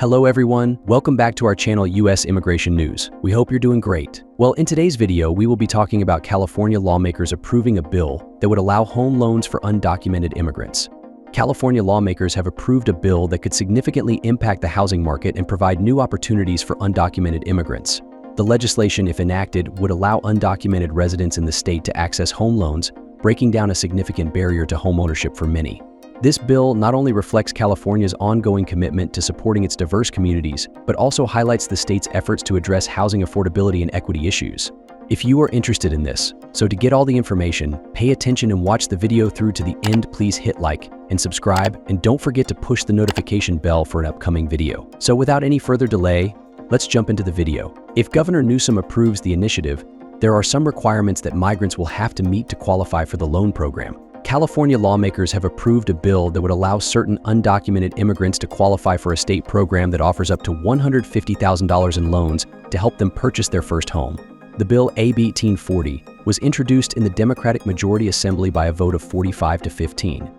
Hello everyone, welcome back to our channel US Immigration News. We hope you're doing great. Well, in today's video, we will be talking about California lawmakers approving a bill that would allow home loans for undocumented immigrants. California lawmakers have approved a bill that could significantly impact the housing market and provide new opportunities for undocumented immigrants. The legislation, if enacted, would allow undocumented residents in the state to access home loans, breaking down a significant barrier to homeownership for many. This bill not only reflects California's ongoing commitment to supporting its diverse communities, but also highlights the state's efforts to address housing affordability and equity issues. If you are interested in this, so to get all the information, pay attention and watch the video through to the end. Please hit like and subscribe, and don't forget to push the notification bell for an upcoming video. So without any further delay, let's jump into the video. If Governor Newsom approves the initiative, there are some requirements that migrants will have to meet to qualify for the loan program. California lawmakers have approved a bill that would allow certain undocumented immigrants to qualify for a state program that offers up to $150,000 in loans to help them purchase their first home. The bill AB 1840 was introduced in the Democratic Majority Assembly by a vote of 45 to 15.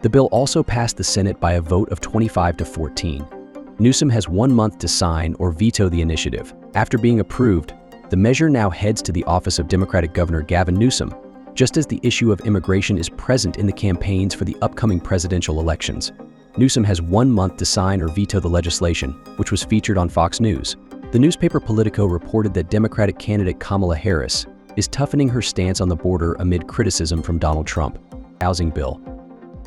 The bill also passed the Senate by a vote of 25 to 14. Newsom has 1 month to sign or veto the initiative. After being approved, the measure now heads to the office of Democratic Governor Gavin Newsom, just as the issue of immigration is present in the campaigns for the upcoming presidential elections. Newsom has 1 month to sign or veto the legislation, which was featured on Fox News. The newspaper Politico reported that Democratic candidate Kamala Harris is toughening her stance on the border amid criticism from Donald Trump. Housing bill.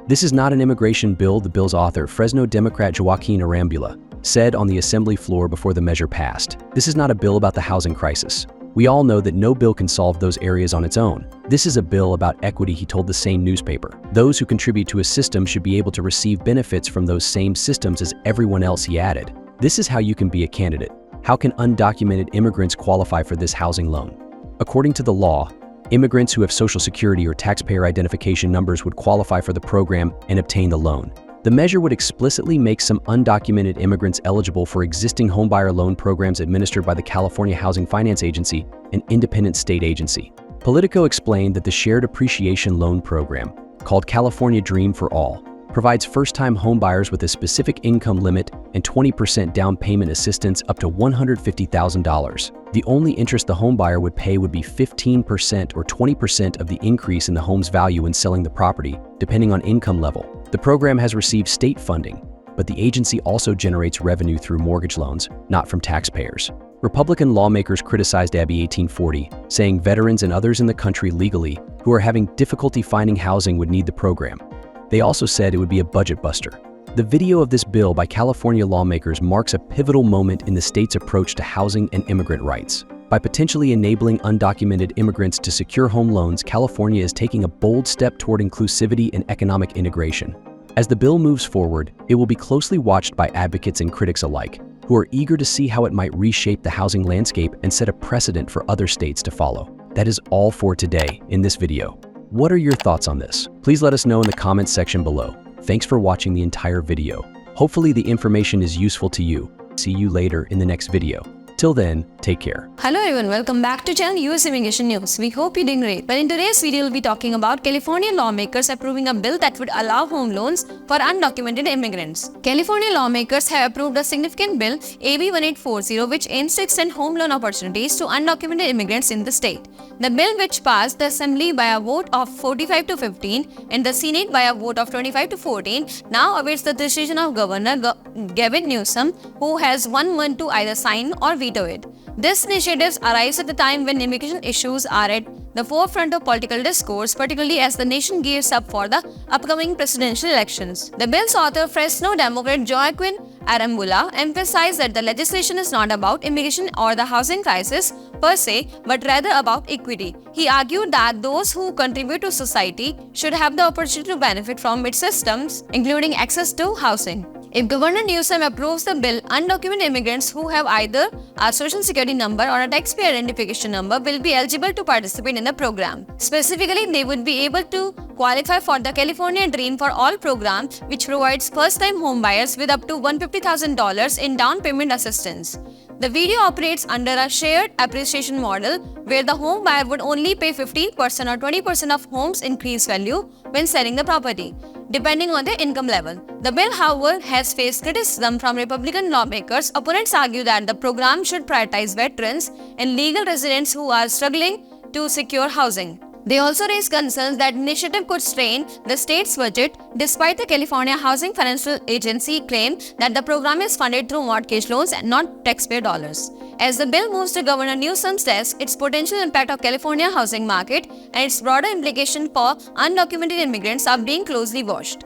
This is not an immigration bill, the bill's author, Fresno Democrat Joaquin Arambula, said on the assembly floor before the measure passed. This is not a bill about the housing crisis. We all know that no bill can solve those areas on its own. This is a bill about equity, he told the same newspaper. Those who contribute to a system should be able to receive benefits from those same systems as everyone else, he added. This is how you can be a candidate. How can undocumented immigrants qualify for this housing loan? According to the law, immigrants who have Social Security or taxpayer identification numbers would qualify for the program and obtain the loan. The measure would explicitly make some undocumented immigrants eligible for existing homebuyer loan programs administered by the California Housing Finance Agency, an independent state agency. Politico explained that the Shared Appreciation Loan Program, called California Dream for All, provides first-time homebuyers with a specific income limit and 20% down payment assistance up to $150,000. The only interest the homebuyer would pay would be 15% or 20% of the increase in the home's value when selling the property, depending on income level. The program has received state funding, but the agency also generates revenue through mortgage loans, not from taxpayers. Republican lawmakers criticized AB 1840, saying veterans and others in the country legally who are having difficulty finding housing would need the program. They also said it would be a budget buster. The video of this bill by California lawmakers marks a pivotal moment in the state's approach to housing and immigrant rights. By potentially enabling undocumented immigrants to secure home loans, California is taking a bold step toward inclusivity and economic integration. As the bill moves forward, it will be closely watched by advocates and critics alike, who are eager to see how it might reshape the housing landscape and set a precedent for other states to follow. That is all for today in this video. What are your thoughts on this? Please let us know in the comments section below. Thanks for watching the entire video. Hopefully the information is useful to you. See you later in the next video. Till then, take care. Hello everyone, welcome back to channel US Immigration News. We hope you're doing great. Well, in today's video, we'll be talking about California lawmakers approving a bill that would allow home loans for undocumented immigrants. California lawmakers have approved a significant bill, AB 1840, which aims to extend home loan opportunities to undocumented immigrants in the state. The bill, which passed the Assembly by a vote of 45 to 15 and the Senate by a vote of 25 to 14, now awaits the decision of Governor Gavin Newsom, who has 1 month to either sign or veto it. This initiative arrives at a time when immigration issues are at the forefront of political discourse, particularly as the nation gears up for the upcoming presidential elections. The bill's author, Fresno Democrat Joaquin Arambula, emphasized that the legislation is not about immigration or the housing crisis per se, but rather about equity. He argued that those who contribute to society should have the opportunity to benefit from its systems, including access to housing. If Governor Newsom approves the bill, undocumented immigrants who have either a social security number or a taxpayer identification number will be eligible to participate in the program. Specifically, they would be able to qualify for the California Dream for All program, which provides first-time homebuyers with up to $150,000 in down payment assistance. The video operates under a shared appreciation model where the home buyer would only pay 15% or 20% of home's increased value when selling the property. depending on their income level. The bill, however, has faced criticism from Republican lawmakers. Opponents argue that the program should prioritize veterans and legal residents who are struggling to secure housing. They also raise concerns that initiative could strain the state's budget, despite the California Housing Financial Agency claim that the program is funded through mortgage loans and not taxpayer dollars. As the bill moves to Governor Newsom's desk, its potential impact on California housing market and its broader implication for undocumented immigrants are being closely watched.